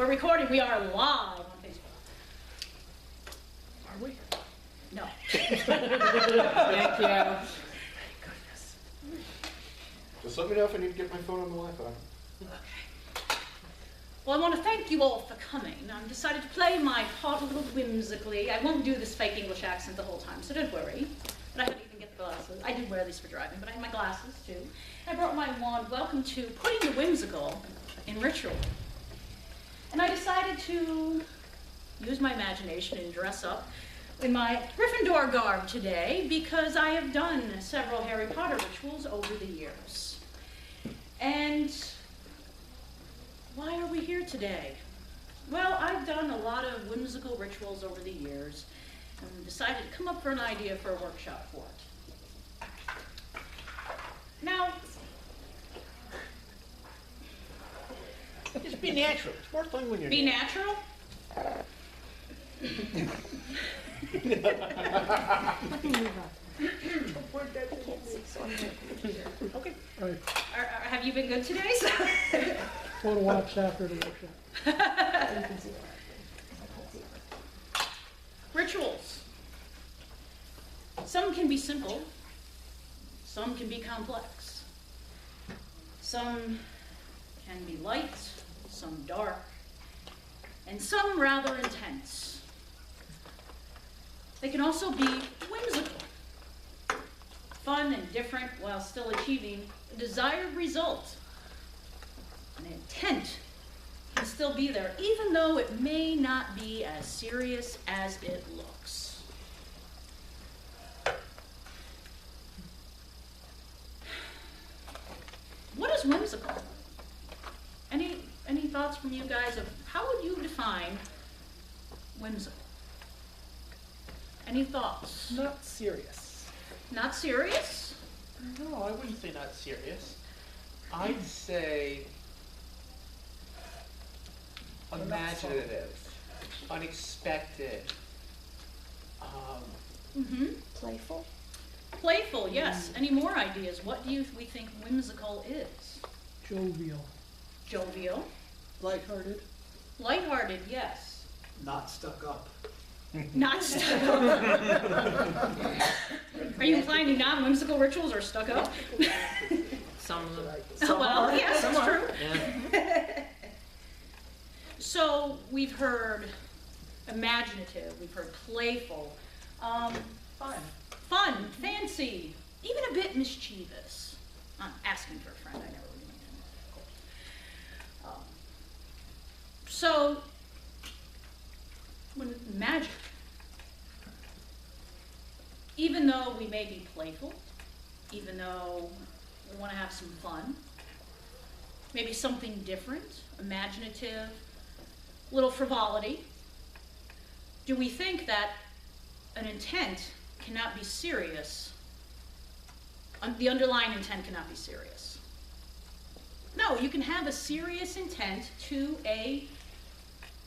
We're recording. We are live on Facebook. Are we? No. Thank you. Thank goodness. Just let me know if I need to get my phone on the Wi-Fi. Okay. Well, I want to thank you all for coming. I've decided to play my part a little whimsically. I won't do this fake English accent the whole time, so don't worry. But I had to even get the glasses. I do wear these for driving, but I have my glasses too. I brought my wand. Welcome to Putting the Whimsical in Ritual. And I decided to use my imagination and dress up in my Gryffindor garb today because I have done several Harry Potter rituals over the years. And why are we here today? Well, I've done a lot of whimsical rituals over the years and decided to come up for an idea for a workshop for it. Now, Just be natural. It's more fun when you're be natural? Okay. All right, Have you been good today? photo ops after the workshop. Rituals. Some can be simple. Some can be complex. Some can be light, some dark, and some rather intense. They can also be whimsical, fun and different while still achieving a desired result. An intent can still be there, even though it may not be as serious as it looks. What is whimsical? Any thoughts from you guys of how would you define whimsical? Any thoughts? Not serious. Not serious? No, I wouldn't say not serious. I'd say imaginative, unexpected. Playful? Playful, yes. Any more ideas? What do we think whimsical is? Jovial. Jovial? Lighthearted. Lighthearted, yes. Not stuck up. Not stuck up. Are you implying non-whimsical rituals are stuck up? Some of them. Well, yes, Some that's are. true. Yeah. So we've heard imaginative, we've heard playful, fun, fancy, even a bit mischievous. I'm asking for a friend, I never really mean it, of course. So, when magic, even though we may be playful, even though we want to have some fun, maybe something different, imaginative, little frivolity, do we think that an intent cannot be serious? The underlying intent cannot be serious. No, you can have a serious intent to a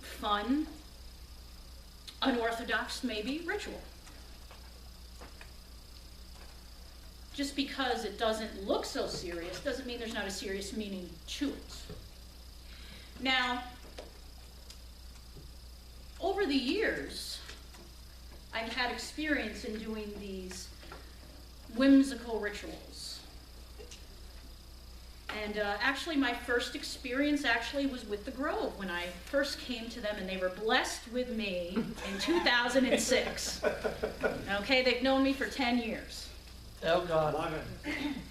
fun, unorthodox, maybe, ritual. Just because it doesn't look so serious doesn't mean there's not a serious meaning to it. Now, over the years, I've had experience in doing these whimsical rituals. And actually my first experience was with the Grove when I first came to them, and they were blessed with me in 2006. Okay, they've known me for 10 years. Oh God.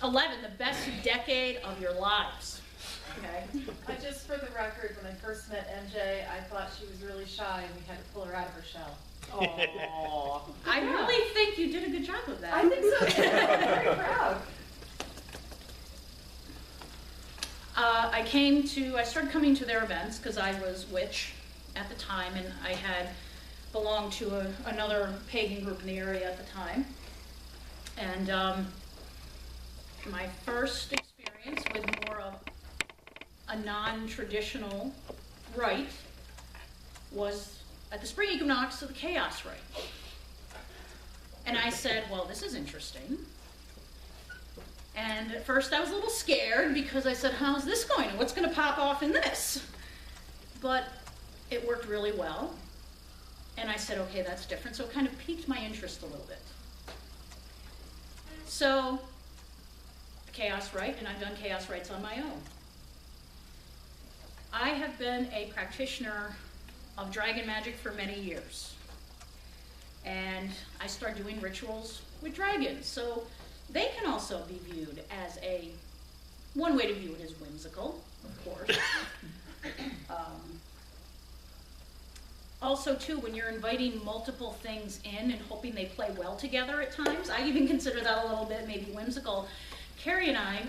11, the best decade of your lives. Okay. Just for the record, when I first met MJ, I thought she was really shy and we had to pull her out of her shell. Aww. I really think you did a good job of that. I think so too. I'm very proud. I started coming to their events because I was witch at the time, and I had belonged to another pagan group in the area at the time. And my first experience with more of a non-traditional rite was at the spring equinox of the chaos rite. And I said, well, this is interesting. And at first I was a little scared because I said, how's this going? And what's going to pop off in this? But it worked really well. And I said, okay, that's different. So it kind of piqued my interest a little bit. So, Chaos Rite, and I've done Chaos Rites on my own. I have been a practitioner of dragon magic for many years. And I started doing rituals with dragons. So they can also be viewed as one way to view it is whimsical, of course. Also, too, when you're inviting multiple things in and hoping they play well together at times, I even consider that a little bit maybe whimsical. Carrie and I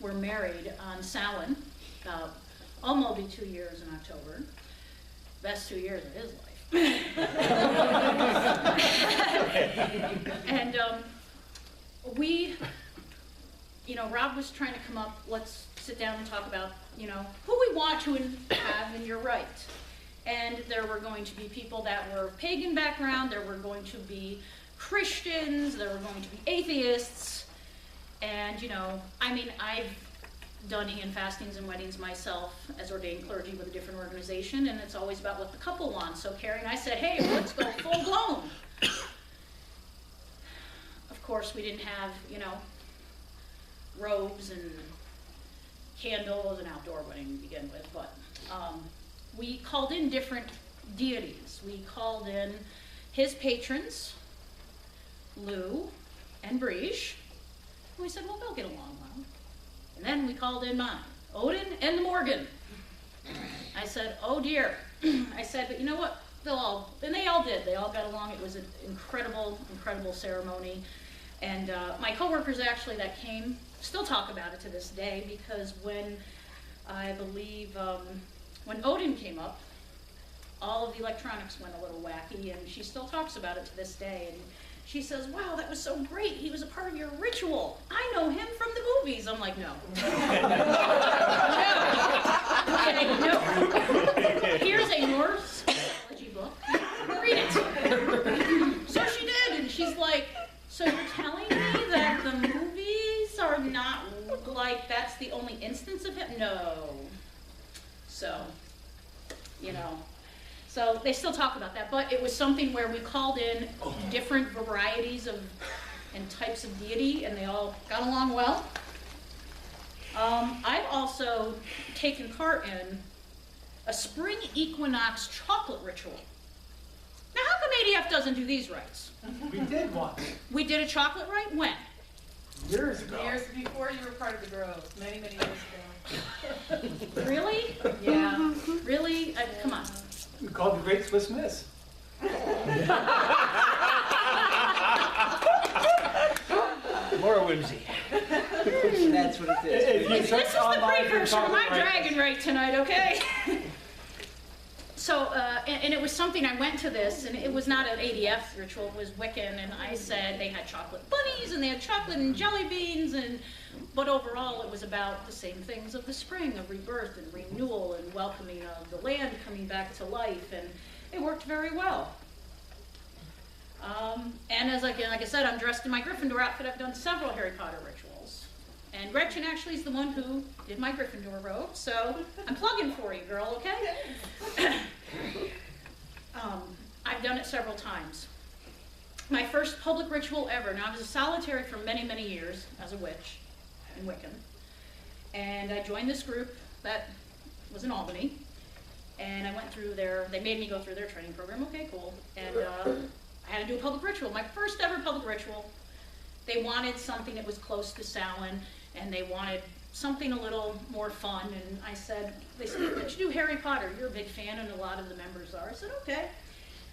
were married on Samhain, almost be 2 years in October. Best 2 years of his life. And we, Rob was trying to come up, let's sit down and talk about, who we want to have in your rite. And there were going to be people that were pagan background, there were going to be Christians, there were going to be atheists, and I've done hand fastings and weddings myself as ordained clergy with a different organization, and it's always about what the couple wants. So Carrie and I said, hey, let's go full blown. Of course, we didn't have, robes and candles and outdoor wedding to begin with, but we called in different deities. We called in his patrons, Lou and Briege, and we said, well, they'll get along well. And then we called in mine, Odin and the Morgan. I said, oh dear. I said, but you know what? And they all did. They all got along. It was an incredible, incredible ceremony. And my coworkers actually that came still talk about it to this day, because when I believe, when Odin came up, all of the electronics went a little wacky, and she still talks about it to this day. And she says, wow, that was so great. He was a part of your ritual. I know him from the movies. I'm like, no. No. Here's a Norse mythology book. Read it. So she did, and she's like, so you're telling me that the movies are not like that's the only instance of him? No. So, so they still talk about that, but it was something where we called in different varieties of and types of deity, and they all got along well. I've also taken part in a spring equinox chocolate ritual. Now, how come ADF doesn't do these rites? We did one. We did a chocolate rite? When? Years ago. Years before you were part of the Grove, many, many years ago. Really? Yeah. Really? Come on. We called the Great Swiss Miss. More whimsy. That's what it is. This is the precursor to my dragon rite tonight, okay? So, and it was something, I went to this, and it was not an ADF ritual, it was Wiccan, and I said they had chocolate bunnies, and they had chocolate and jelly beans, but overall it was about the same things of the spring, of rebirth and renewal and welcoming of the land coming back to life, and it worked very well. And like I said, I'm dressed in my Gryffindor outfit. I've done several Harry Potter rituals. And Gretchen actually is the one who did my Gryffindor robe, so I'm plugging for you, girl, okay? I've done it several times. My first public ritual ever, now I was a solitary for many, many years as a witch in Wiccan. And I joined this group that was in Albany. And I went through they made me go through their training program, okay, cool. And I had to do a public ritual, my first ever public ritual. They wanted something that was close to Samhain, and they wanted something a little more fun, and they said, why don't you do Harry Potter? You're a big fan, and a lot of the members are. I said, okay.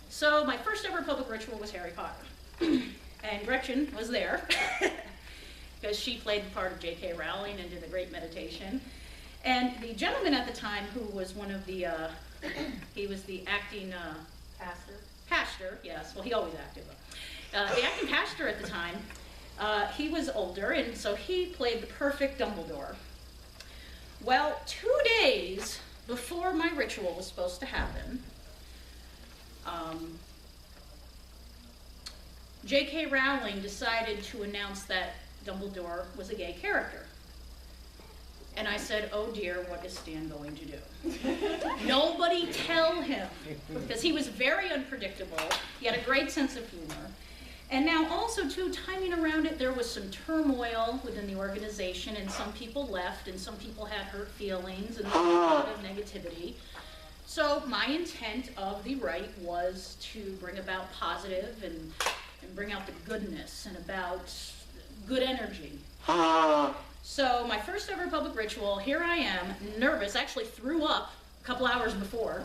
So my first ever public ritual was Harry Potter. And Gretchen was there, because she played the part of J.K. Rowling and did a great meditation. And the gentleman at the time, who was one of the, he was the acting, pastor, yes, well he always acted, but the acting pastor at the time, he was older, and so he played the perfect Dumbledore. Well, 2 days before my ritual was supposed to happen, J.K. Rowling decided to announce that Dumbledore was a gay character. And I said, oh dear, what is Stan going to do? Nobody tell him, because he was very unpredictable. He had a great sense of humor. And now also too, timing around it, there was some turmoil within the organization, and some people left, and some people had hurt feelings, and there was a lot of negativity. So my intent of the rite was to bring about positive and bring out the goodness and about good energy. So my first ever public ritual, here I am, nervous, actually threw up a couple hours before.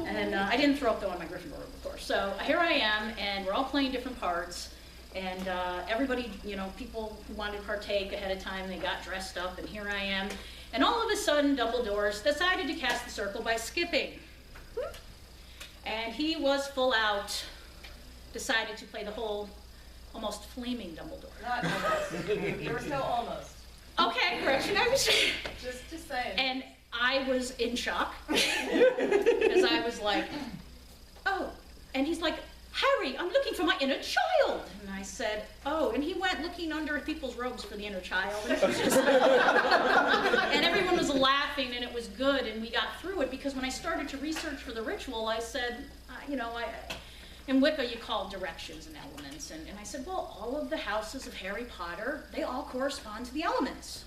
And I didn't throw up though on my Gryffindor room, of course. So here I am, and we're all playing different parts. And everybody, you know, people who wanted to partake ahead of time, they got dressed up, and here I am. And all of a sudden, Dumbledore decided to cast the circle by skipping. And he was full out, decided to play the whole almost flaming Dumbledore. Not almost. You were still almost. Okay, correction, I was Just saying. And I was in shock, because I was like, oh, and he's like, Harry, I'm looking for my inner child. And I said, oh, and he went looking under people's robes for the inner child. And, it was just and everyone was laughing, and it was good, and we got through it, because when I started to research for the ritual, I said, you know, in Wicca you call directions and elements, and I said, well, all of the houses of Harry Potter, they all correspond to the elements.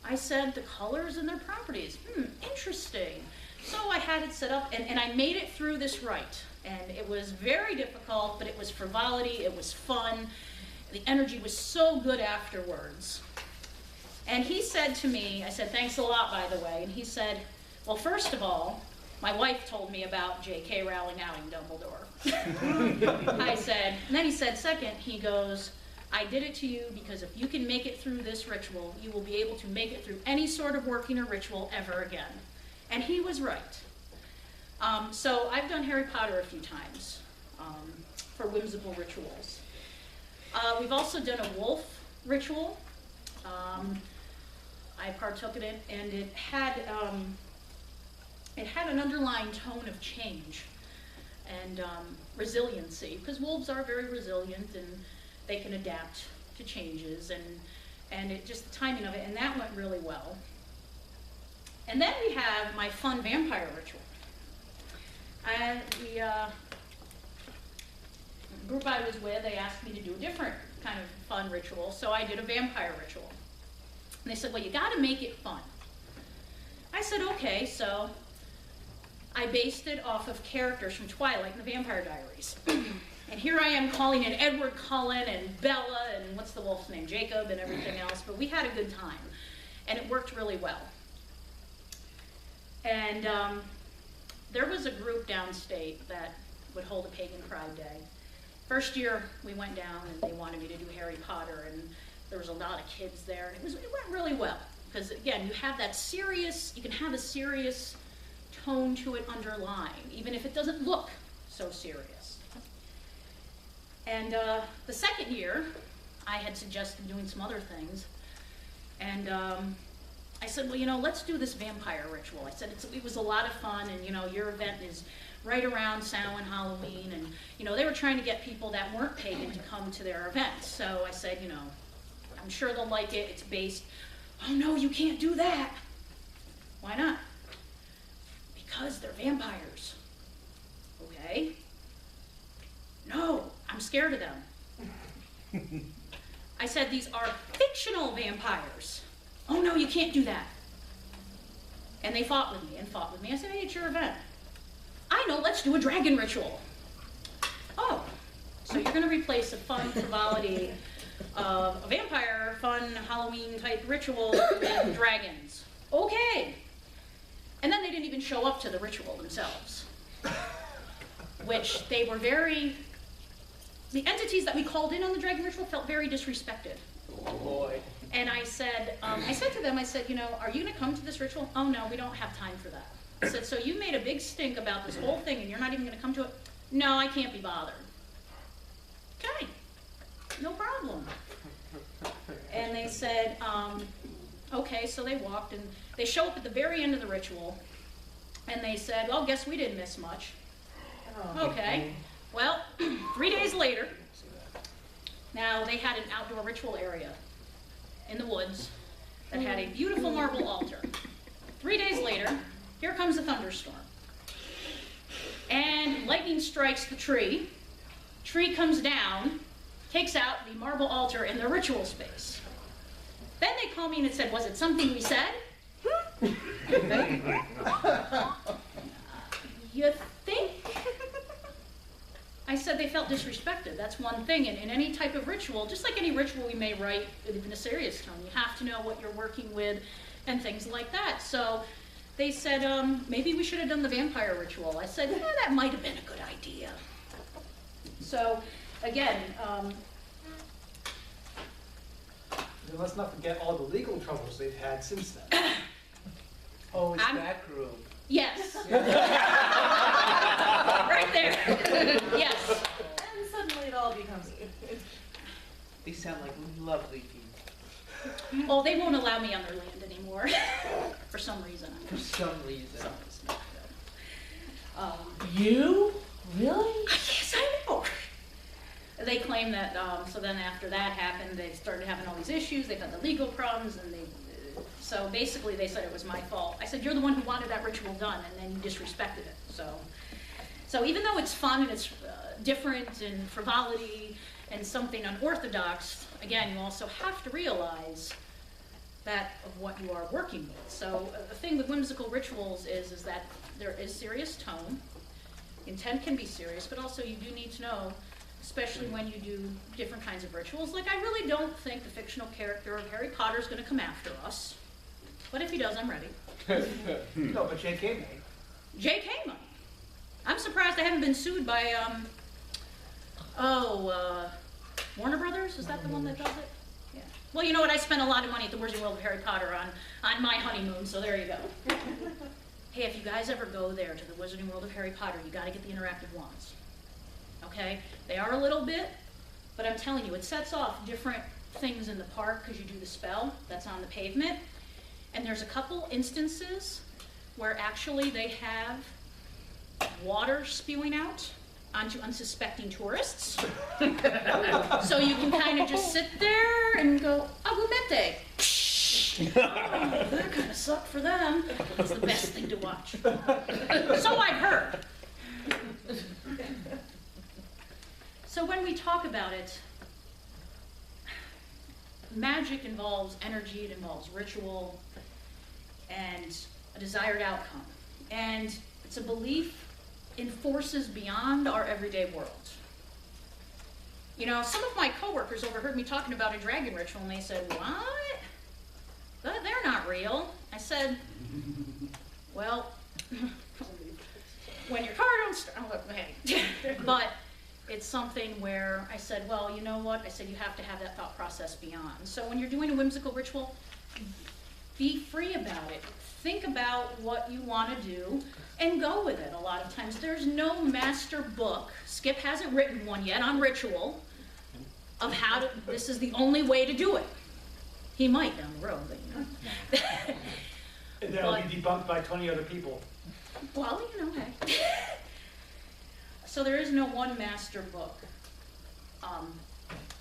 I said, the colors and their properties, interesting. So I had it set up, and I made it through this rite, and it was very difficult, but it was frivolity, it was fun, the energy was so good afterwards. And he said to me, I said, thanks a lot, by the way, and he said, well, first of all, my wife told me about J.K. Rowling outing Dumbledore. I said, and then he said, second, he goes, I did it to you because if you can make it through this ritual, you will be able to make it through any sort of working or ritual ever again. And he was right. So I've done Harry Potter a few times for whimsical rituals. We've also done a wolf ritual. I partook in it, and it had an underlying tone of change and resiliency, because wolves are very resilient and they can adapt to changes, and it just the timing of it, and that went really well. And then we have my fun vampire ritual. The group I was with, they asked me to do a different kind of fun ritual, so I did a vampire ritual. And they said, well, you gotta make it fun. I said, okay, so I based it off of characters from Twilight and the Vampire Diaries. And here I am calling in Edward Cullen and Bella and what's the wolf's name, Jacob, and everything else, but we had a good time, and it worked really well. And there was a group downstate that would hold a Pagan Pride Day. First year we went down and they wanted me to do Harry Potter, and there was a lot of kids there, and it went really well. Because again, you have that serious, you can have a serious tone to it underlying, even if it doesn't look so serious. And the second year, I had suggested doing some other things, and I said, well, you know, let's do this vampire ritual. I said, it was a lot of fun, and you know, your event is right around Samhain, Halloween, and you know, they were trying to get people that weren't pagan to come to their event. So I said, you know, I'm sure they'll like it. It's based, oh no, you can't do that. Why not? Because they're vampires. Okay. No, I'm scared of them. I said, these are fictional vampires. Oh no, you can't do that. And they fought with me and fought with me. I said, hey, it's your event. I know, let's do a dragon ritual. Oh, so you're gonna replace a fun frivolity of a vampire, fun Halloween type ritual with dragons. Okay. And then they didn't even show up to the ritual themselves. Which they were the entities that we called in on the dragon ritual felt very disrespected. Oh boy. And I said to them, you know, are you gonna come to this ritual? Oh no, we don't have time for that. I said, so you made a big stink about this whole thing and you're not even gonna come to it? No, I can't be bothered. Okay, no problem. And they said, okay, so they walked and they show up at the very end of the ritual and they said, well, guess we didn't miss much. Okay, well, 3 days later, now they had an outdoor ritual area in the woods that had a beautiful marble altar. 3 days later, here comes a thunderstorm. And lightning strikes the tree. Tree comes down, takes out the marble altar in the ritual space. Then they called me and said, was it something we said? You think? I said they felt disrespected. That's one thing. And in any type of ritual, just like any ritual we may write in a serious tone, you have to know what you're working with and things like that. So they said, maybe we should have done the vampire ritual. I said, yeah, that might have been a good idea. So again, And let's not forget all the legal troubles they've had since then. Oh, it's I'm- that group. yes. Right there. Yes. And suddenly it all becomes. They sound like lovely people. Oh, they won't allow me on their land anymore for some reason. For some reason. You? Really? Yes, I know. They claim that, so then after that happened, they started having all these issues, they've had the legal problems, and so basically they said it was my fault. I said, you're the one who wanted that ritual done, and then you disrespected it, so even though it's fun and it's different and frivolity and something unorthodox, again, you also have to realize that of what you are working with. So the thing with whimsical rituals is that there is serious tone. Intent can be serious, but also you do need to know, especially when you do different kinds of rituals. Like, I really don't think the fictional character of Harry Potter is going to come after us. But if he does, I'm ready. No, but J.K. may. J.K. might. I'm surprised I haven't been sued by, Warner Brothers? Is that the one that does it? Yeah. Well, you know what? I spent a lot of money at the Wizarding World of Harry Potter on my honeymoon, so there you go. Hey, if you guys ever go there to the Wizarding World of Harry Potter, you got to get the interactive wands. Okay? They are a little bit, but I'm telling you, it sets off different things in the park because you do the spell that's on the pavement. And there's a couple instances where actually they have water spewing out onto unsuspecting tourists. So you can kind of just sit there and go, agumete. That kind of sucked for them. It's the best thing to watch. So I've heard. So when we talk about it, magic involves energy, it involves ritual, and a desired outcome. And it's a belief in forces beyond our everyday world. You know, some of my coworkers overheard me talking about a dragon ritual, and they said, what? They're not real. I said, well, when your car don't start, hey. But it's something where I said, well, you know what? I said, you have to have that thought process beyond. So when you're doing a whimsical ritual, be free about it. Think about what you want to do and go with it a lot of times. There's no master book. Skip hasn't written one yet on ritual of how to, this is the only way to do it. He might down the road, but you know. And that'll be debunked by 20 other people. Well, you know, hey. So there is no one master book.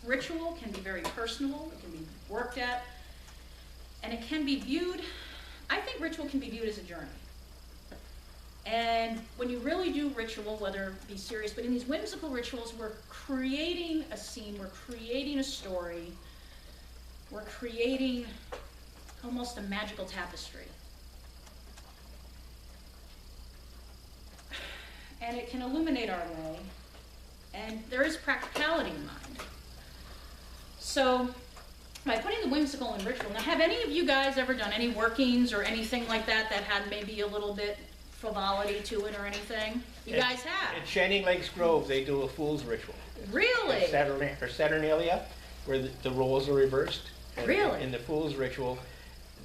Ritual can be very personal, it can be worked at, and it can be viewed, I think ritual can be viewed as a journey. And when you really do ritual, whether it be serious, but in these whimsical rituals, we're creating a scene, we're creating a story, we're creating almost a magical tapestry. And it can illuminate our way, and there is practicality in mind. So, by putting the whimsical in ritual, now have any of you guys ever done any workings or anything like that that had maybe a little bit frivolity to it or anything? You guys have? At Shining Lakes Grove, they do a fool's ritual. Really? Saturnalia, where the roles are reversed. And Really? In the fool's ritual,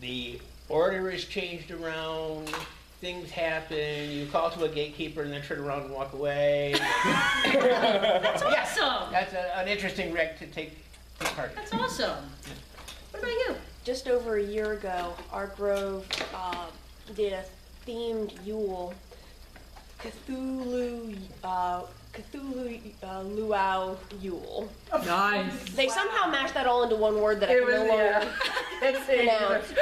the order is changed around, things happen, you call to a gatekeeper and then turn around and walk away. That's awesome! That's an interesting reg to take part in. That's awesome. What about you? Just over a year ago, our grove did a themed Yule, Cthulhu Luau Yule. Nice. They somehow mashed that all into one word that I can no longer. pronounced.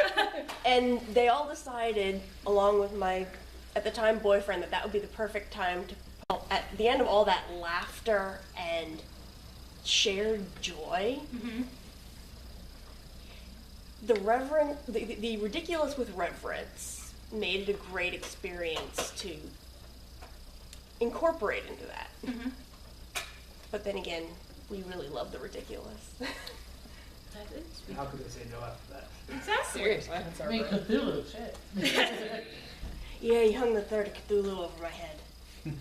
And they all decided, along with my, at the time, boyfriend, that that would be the perfect time to, at the end of all that laughter and shared joy, the ridiculous with reverence made it a great experience to incorporate into that. But then again, we really love the ridiculous. That is. How could they say no after that? Exactly. Seriously. I mean, Cthulhu, shit. Yeah, he hung the third Cthulhu over my head.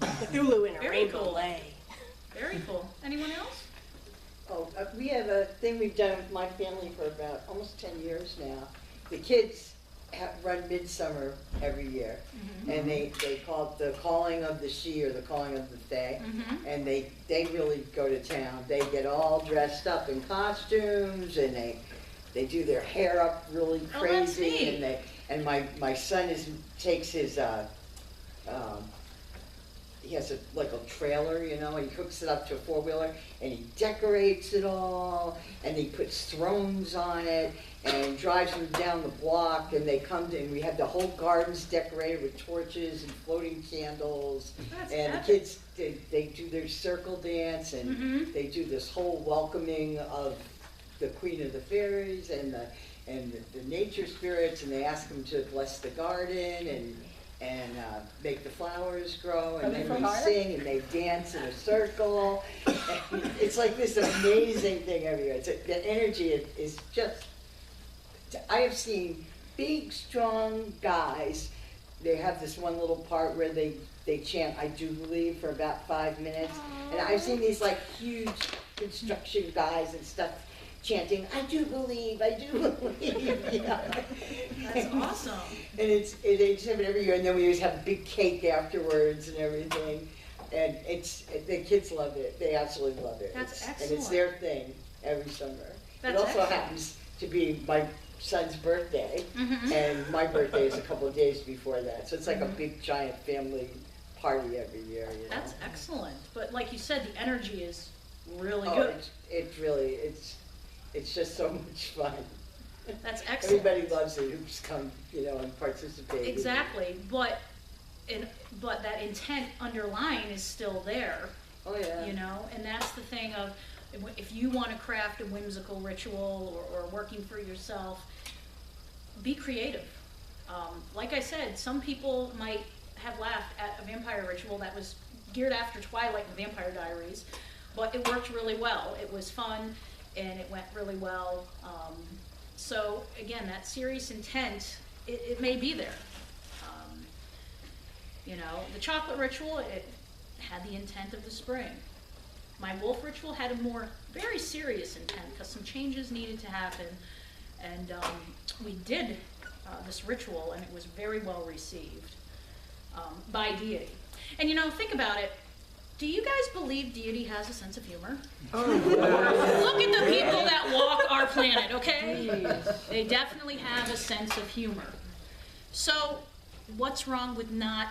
Cthulhu in a Very rainbow cool. lay. Very cool. Anyone else? Oh, we have a thing we've done with my family for about almost 10 years now. The kids run Midsummer every year, and they call it the calling of the she or the calling of the fae, and they really go to town. They get all dressed up in costumes, and they do their hair up really crazy, and my son takes his he has like a trailer, you know, and he hooks it up to a four-wheeler, and he decorates it all, and he puts thrones on it, and drives them down the block, and they come to, and we have the whole gardens decorated with torches and floating candles. That's and epic. the kids, they do their circle dance, and they do this whole welcoming of the Queen of the Fairies and the nature spirits, and they ask them to bless the garden and make the flowers grow, and then they sing and they dance in a circle. And it's like this amazing thing every year. The energy is just, I have seen big, strong guys. They have this one little part where they chant "I do believe" for about 5 minutes. And I've seen these like huge construction guys and stuff chanting, "I do believe, I do believe," you know. That's awesome. And they just have it every year, and then we always have a big cake afterwards and everything. And the kids love it. They absolutely love it. That's And it's excellent. their thing every summer. That's it also excellent. happens to be my son's birthday, and my birthday is a couple of days before that. So it's like a big, giant family party every year, you know. That's excellent. But like you said, the energy is really Oh, good. it's just so much fun. That's excellent. Everybody loves it who's come, you know, and participated. Exactly, but that intent underlying is still there, Oh, yeah. you know, and that's the thing of, if you want to craft a whimsical ritual or working for yourself, be creative. Like I said, some people might have laughed at a vampire ritual that was geared after Twilight and Vampire Diaries, but it worked really well. It was fun, and it went really well. So again, that serious intent, it may be there. You know, the chocolate ritual, it had the intent of the spring. My wolf ritual had a very serious intent because some changes needed to happen, and we did this ritual, and it was very well received by deity. And you know, think about it. Do you guys believe deity has a sense of humor? Look at the people that walk our planet, okay? They definitely have a sense of humor. So, what's wrong with not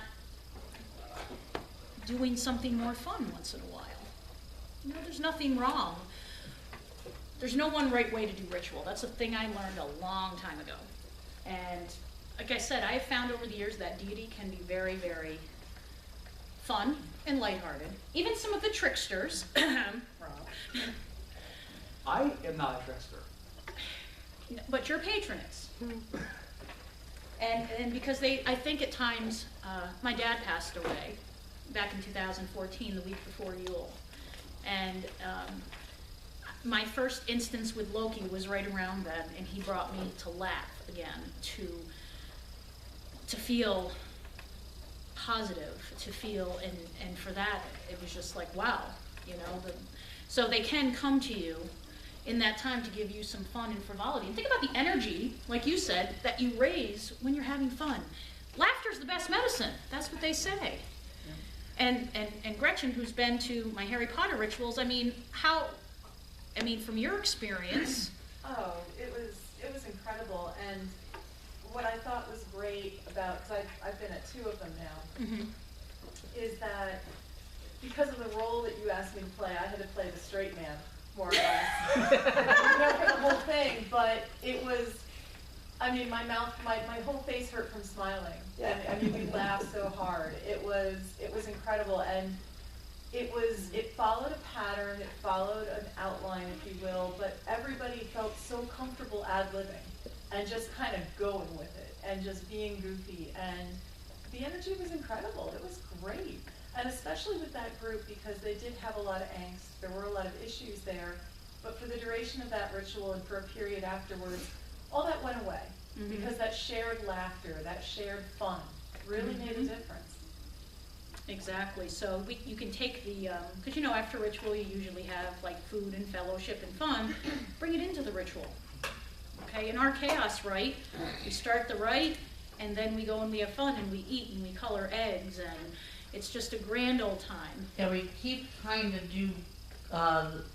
doing something more fun once in a while? You know, there's nothing wrong. There's no one right way to do ritual. That's a thing I learned a long time ago. And like I said, I have found over the years that deity can be very, very fun and lighthearted. Even some of the tricksters. Rob. I am not a trickster. But your patroness. And because I think at times, my dad passed away back in 2014, the week before Yule. And my first instance with Loki was right around then, and he brought me to laugh again, to feel positive, to feel, and for that, it was just like, wow, you know. So they can come to you in that time to give you some fun and frivolity. And think about the energy, like you said, that you raise when you're having fun. Laughter's the best medicine. That's what they say. And Gretchen, who's been to my Harry Potter rituals, I mean, from your experience. Oh, it was incredible. And what I thought was great about, because I've been at 2 of them now, is that because of the role that you asked me to play, I had to play the straight man, more or less, you know, for the whole thing. But it was I mean, my whole face hurt from smiling. And I mean, we laughed so hard. It was incredible, and it followed a pattern, it followed an outline, if you will, but everybody felt so comfortable ad-libbing and just kind of going with it and just being goofy, and the energy was incredible. It was great, and especially with that group, because they did have a lot of angst. There were a lot of issues there, but for the duration of that ritual and for a period afterwards, all that went away, because that shared laughter, that shared fun really made a difference. Exactly. So you can take the, because after ritual you usually have like food and fellowship and fun. Bring it into the ritual. Okay, in our chaos rite, we start the rite and then we go and we have fun and we eat and we color eggs and it's just a grand old time. And we keep trying to do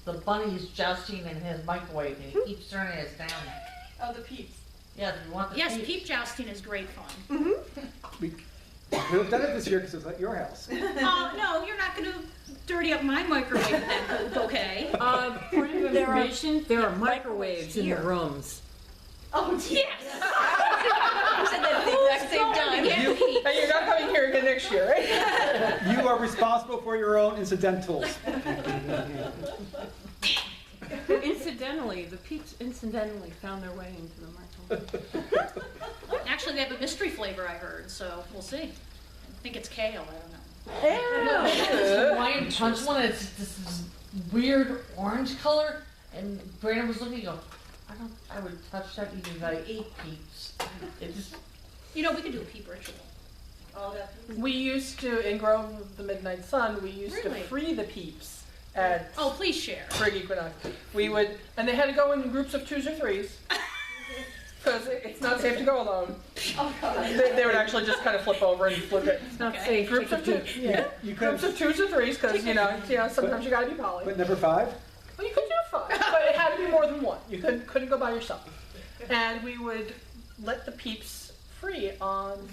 the bunny's jousting in his microwave and he keeps turning us down. Oh, the peeps. Yeah, we want the Yes, peeps. peep jousting is great fun. We've done it this year because it's at your house. No, you're not going to dirty up my microwave with that poop, okay? Point of There are- information, there are microwaves microwaves in the here. rooms. Oh, Yes! You said that at the exact same time. Get peeps. And you're not coming here again next year, right? You are responsible for your own incidentals. Incidentally, the peeps incidentally found their way into the microwave. Actually, they have a mystery flavor, I heard, so we'll see. I think it's kale, I don't know. This Hawaiian punch one, it's this weird orange color, and Brandon was looking, I would touch that even if I ate peeps. It just, We could do a peep ritual. all that. We used to, in Grove of the Midnight Sun, we used Really? to free the peeps at Oh, please share. Spring Equinox. We would, and they had to go in groups of 2s or 3s. Because it's not safe to go alone. Oh, God. They would actually just kind of flip over and flip it. It's not Okay. safe. Groups Take of a two. peek. Yeah, you Groups could, of 2s or 3s, because sometimes you gotta be poly. but never 5? Well, you could do 5, but it had to be more than 1. You couldn't go by yourself. And we would let the peeps free on.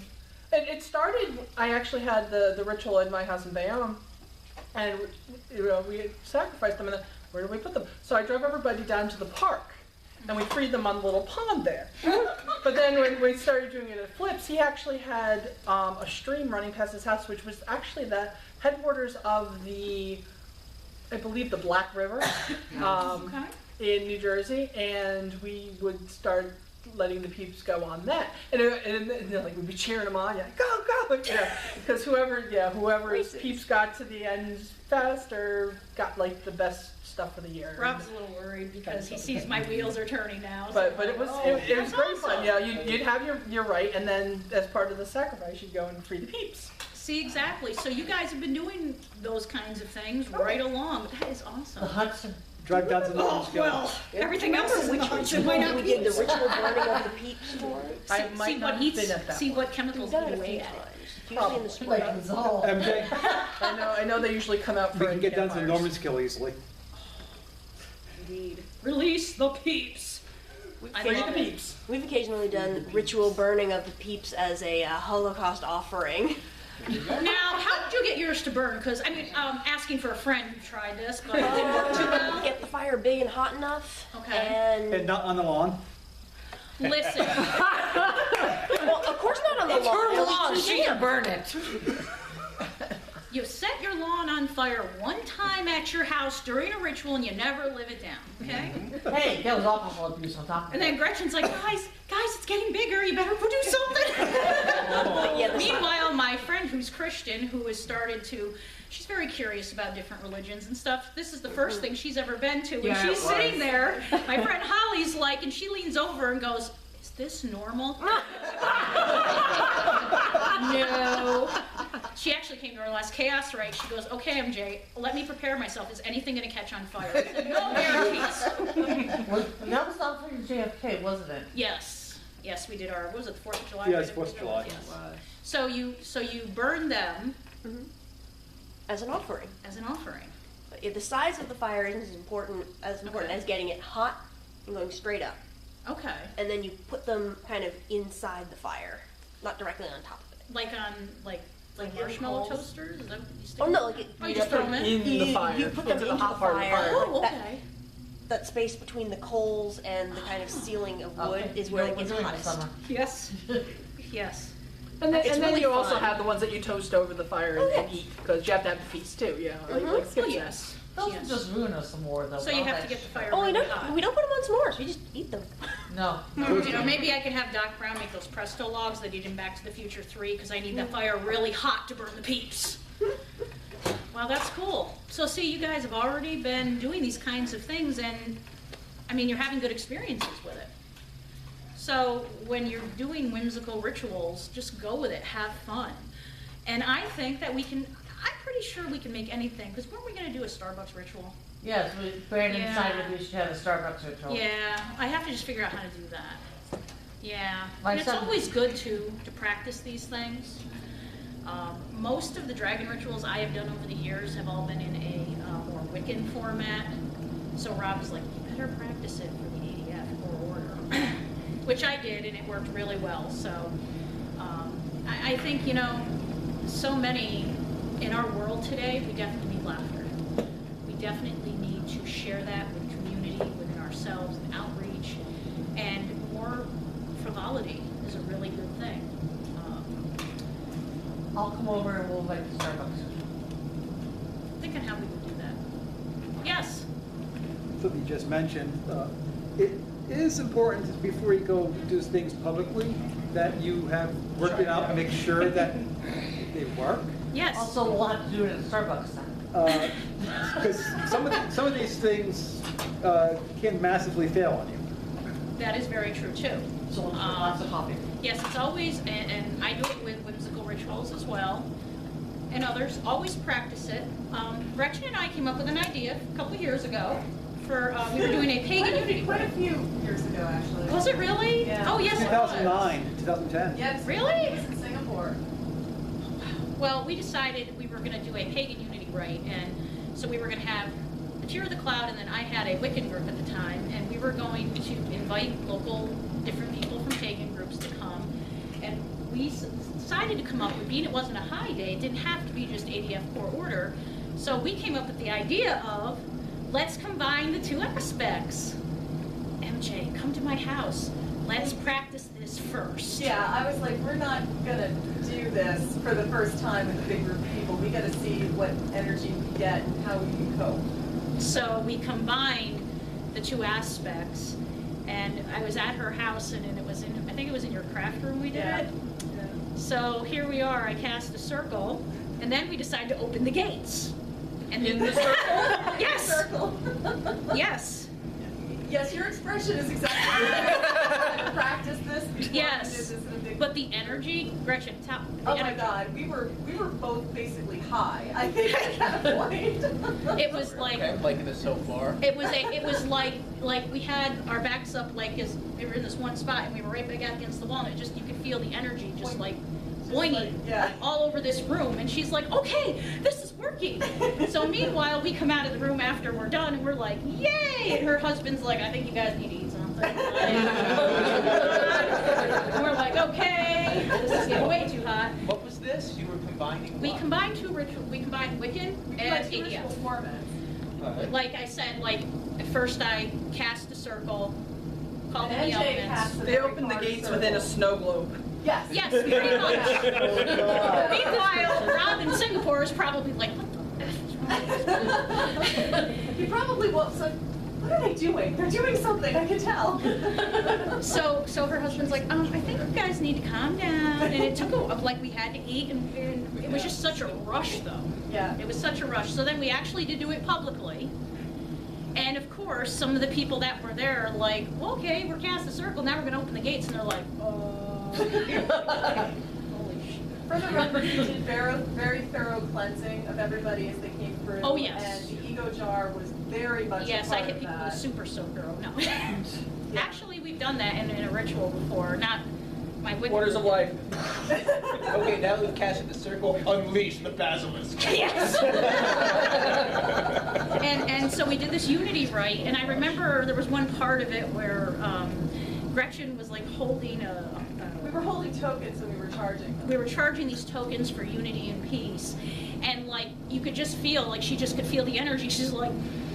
It started. I actually had the ritual in my house in Bayonne, and we had sacrificed them. And then where do we put them? So I drove everybody down to the park, and we freed them on the little pond there. But then when we started doing it at Flips, he actually had a stream running past his house, which was actually the headwaters of I believe the Black River Okay. in New Jersey, and we would start letting the peeps go on that, and like we'd be cheering them on, go, because whoever's peeps got to the end faster got like the best stuff for the year. Rob's a little worried because he sees my wheels are turning now. But it was it was that's great fun. awesome. Yeah, you'd have your right, and then as part of the sacrifice, you'd go and free the peeps. See, exactly. So you guys have been doing those kinds of things right along. That is awesome. the Hudson. Drive down to the Well, everything else is in the Hudson. Why not We did the peeps? ritual burning of the peeps for it. I might See not what have eats, been at that see one. what We've chemicals done eat it a away few at it. times. Usually in the spring. Like dissolve. MJ, I know they usually come out for we can get down to campfires. Normanskill easily. Indeed. Release the peeps. I Free love the it. peeps. We've occasionally done ritual burning of the peeps as a Holocaust offering. Now, how did you get yours to burn? Because, asking for a friend who tried this, but it didn't work too well. Get the fire big and hot enough. Okay. And And, not on the lawn? Listen, well, of course not on the It's lawn. her It'll be lawn, too she can damp. burn it. you set your lawn on fire one time at your house during a ritual and you never live it down, okay? Hey, that was alcohol abuse on top of And it. then Gretchen's like, guys, it's getting bigger. You better do something. But yeah, the Meanwhile, my friend who's Christian, who has started to, she's very curious about different religions and stuff. This is the first thing she's ever been to. And Yeah, she's it sitting there, my friend Holly's like, and she leans over and goes, is this normal? No. She actually came to our last chaos rite. She goes, okay, MJ, let me prepare myself. Is anything going to catch on fire? I said, no guarantees. Well, that was not for your JFK, wasn't it? Yes. Yes, we did our, what was it, the 4th of July? Yeah, it's 4th of July. Yes. So you burn them as an offering. as an offering. But yeah, the size of the fire isn't as important Okay. as getting it hot and going straight up. Okay. And then you put them kind of inside the fire, not directly on top of it. Like on, like Like marshmallow in balls. toasters? Is that what you stick Oh them no, on? like it, Oh, you just throw them in? In the fire. You put them Into the into hot the part of the fire. fire. Oh, That- okay. that space between the coals and the kind of ceiling of wood Okay. is where You know it what gets we're doing this hottest. summer. Yes. Yes. And then, It's and then really you also fun. have the ones that you toast over the fire and, Oh, and yes. eat, because you have to have the feast too, yeah. Like Well, Skip said. yes. Those Yes. will just ruin us some more though. So you have to get the fire Oh, we really don't hot. we don't put them on s'mores. We just eat them. No. You know, maybe I could have Doc Brown make those Presto logs that he did in Back to the Future 3, because I need that fire really hot to burn the peeps. Well, that's cool. So see, you guys have already been doing these kinds of things, and, I mean, you're having good experiences with it. So when you're doing whimsical rituals, just go with it, have fun. And I think that we can, I'm pretty sure we can make anything, because weren't we gonna do a Starbucks ritual? Yes, Brandon Yeah. decided we should have a Starbucks ritual. Yeah, I have to just figure out how to do that. Yeah, My and it's son- always good to practice these things. Most of the dragon rituals I have done over the years have all been in a more Wiccan format. So Rob was like, you better practice it for the ADF or order, which I did, and it worked really well. So I think, you know, so many in our world today, we definitely need laughter. We definitely need to share that with community, within ourselves, and outreach, and more frivolity is a really good thing. I'll come over and we'll make the Starbucks. Thinking how we would do that. Yes. Something you just mentioned, it is important before you go do things publicly that you have worked it out and make sure that they work. Yes. Also, we'll have to do it at Starbucks then. Because some of these things can massively fail on you. That is very true too. So we'll drink lots of coffee. Yes, it's always, and I do it with whimsical rituals as well, and others, always practice it. Gretchen and I came up with an idea a couple years ago for, we were doing a pagan unity. Quite a few years ago, actually. Was it really? Yeah. Oh, yes, it was. 2009, 2010. Yes. Really? It was in Singapore. Well, we decided we were gonna do a pagan unity rite, and so we were gonna have the Cheer of the Cloud, and then I had a Wiccan group at the time, and we were going to invite local, different people from pagan groups to come, and we decided to come up with, being it wasn't a high day, it didn't have to be just ADF core order, so we came up with the idea of, let's combine the two aspects. MJ, come to my house. Let's practice this first. Yeah, I was like, we're not gonna do this for the first time with a big group of people. We gotta see what energy we get and how we can cope. So we combined the two aspects, and I was at her house, and it was in, I think it was in your craft room we did Yeah. it. So here we are, I cast a circle, and then we decided to open the gates. And In the circle? Yes. Circle. Yes. Yes, your expression is exactly right. Practice this before Yes. we did this in a big But the energy, Gretchen, tell the Oh my energy. God, we were both basically high. I think at that point. It was like, I'm liking this so far. it was like we had our backs up, like as we were in this one spot, and we were right back out against the wall, and it just, you could feel the energy just like boinging like, yeah. all over this room, and she's like, okay, this is working. So meanwhile, we come out of the room after we're done, and we're like, yay! And her husband's like, I think you guys need to eat something. And we're like, okay, this is getting way too hot. What was this? You were combining We what? combined two rituals. We combined Wiccan and ADF. Alright. Like I said, like at first I cast a circle, called in And the MJ elements. cast a They very opened the hard gates circle. within a snow globe. Yes. Yes, pretty much. God. Meanwhile, Rob in Singapore is probably like, what the F is wrong with this? He probably was like, what are they doing? They're doing something, I can tell. So her husband's like, I think you guys need to calm down. And it took like we had to eat, and it was just such a rush though. Yeah. It was such a rush. So then we actually did do it publicly. And of course, some of the people that were there are like, well, okay, we're cast a circle, now we're gonna open the gates, and they're like, holy shit. For the record, we did very thorough cleansing of everybody as they came through. Oh, yes. And the ego jar was very much Yes, a part I hit of people that. with super soaker. No. Actually, we've done that in a ritual before, not my Wiccan. Waters of life. Okay, now we've casted the circle, unleash the basilisk. Yes. and so we did this unity rite, and I remember there was one part of it where Gretchen was like holding We were holding tokens and we were charging them. we were charging these tokens for unity and peace, and like you could just feel, like she just could feel the energy. She's like,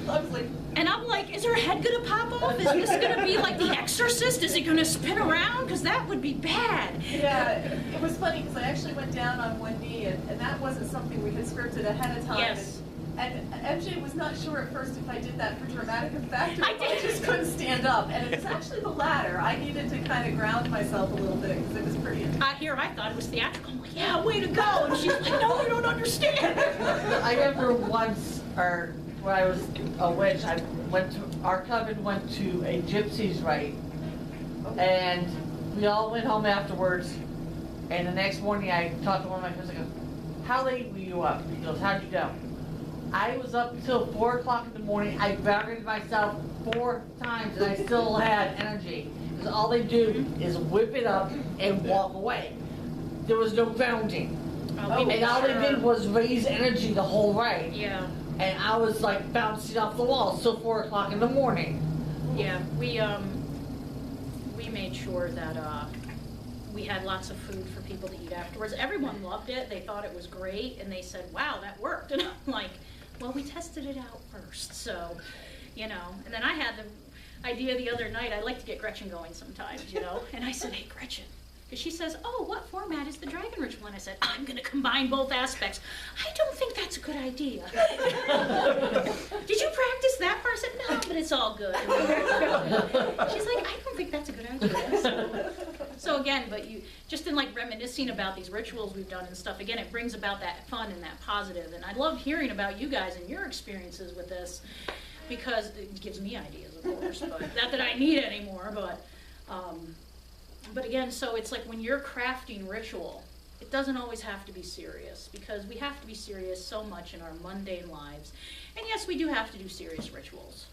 I was like, And I'm like, is her head gonna pop off? Is this gonna be like The Exorcist? Is it gonna spin around? Because that would be bad. yeah, it was funny because I actually went down on one knee, and that wasn't something we had scripted ahead of time. Yes. And MJ was not sure at first if I did that for dramatic effect or I if I did. just couldn't stand up. And it was actually the latter. I needed to kind of ground myself a little bit because it was pretty intense. I thought it was theatrical. I'm like, yeah, way to go. And she's like, no, you don't understand. I remember once, or when I was a witch, our coven went to a gypsies rite, and we all went home afterwards, and the next morning I talked to one of my friends, I go, how late were you up? He goes, how'd you go? I was up till 4 o'clock in the morning. I grounded myself 4 times and I still had energy. Because all they do is whip it up and walk away. There was no grounding. And all they did was raise energy the whole ride. Yeah. And I was like bouncing off the walls till 4 o'clock in the morning. Yeah, we made sure that we had lots of food for people to eat afterwards. Everyone loved it. They thought it was great, and they said, wow, that worked. And I'm like, well, we tested it out first, so, you know. And then I had the idea the other night, I like to get Gretchen going sometimes, you know. And I said, hey, Gretchen. Because she says, oh, what format is the dragon ritual? And I said, I'm going to combine both aspects. I don't think that's a good idea. Did you practice that part? I said, no, but it's all good. She's like, I don't think that's a good idea. So again, but you, just in like reminiscing about these rituals we've done and stuff, again, it brings about that fun and that positive. And I love hearing about you guys and your experiences with this, because it gives me ideas, of course, but not that I need anymore, but again, so it's like when you're crafting ritual, it doesn't always have to be serious, because we have to be serious so much in our mundane lives. And yes, we do have to do serious rituals.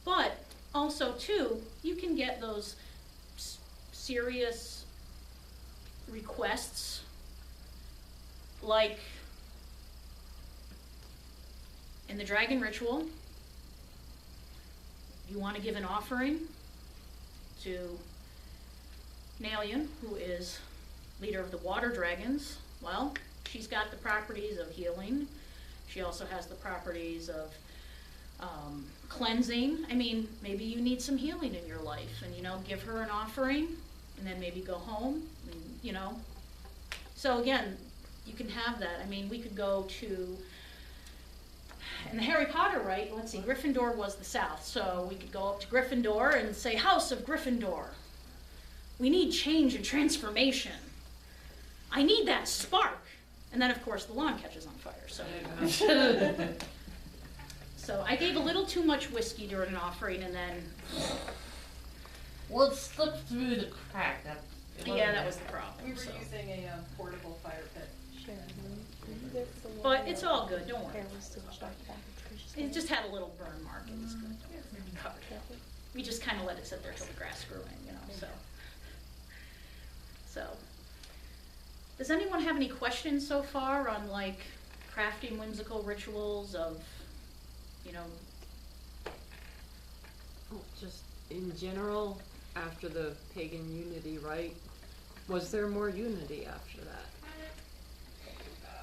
But also, too, you can get those serious requests, like in the dragon ritual, you want to give an offering to Nalian, who is leader of the water dragons. Well, she's got the properties of healing. She also has the properties of cleansing. I mean, maybe you need some healing in your life, and, you know, give her an offering, and then maybe go home, and, you know. So again, you can have that. I mean, we could go to, in the Harry Potter, right, let's see, Gryffindor was the south, so we could go up to Gryffindor and say, House of Gryffindor, we need change and transformation. I need that spark. And then, of course, the lawn catches on fire, so. So I gave a little too much whiskey during an offering, and then. Well, it slipped through the crack. Yeah, that was the problem. We were so. using a portable fire pit. But it's all good, don't worry. It just had a little burn mark, and it's good. Covered. We just kind of let it sit there till the grass grew in, you know, so. So, does anyone have any questions so far on, like, crafting whimsical rituals of, you know? Just in general, after the pagan unity, right? Was there more unity after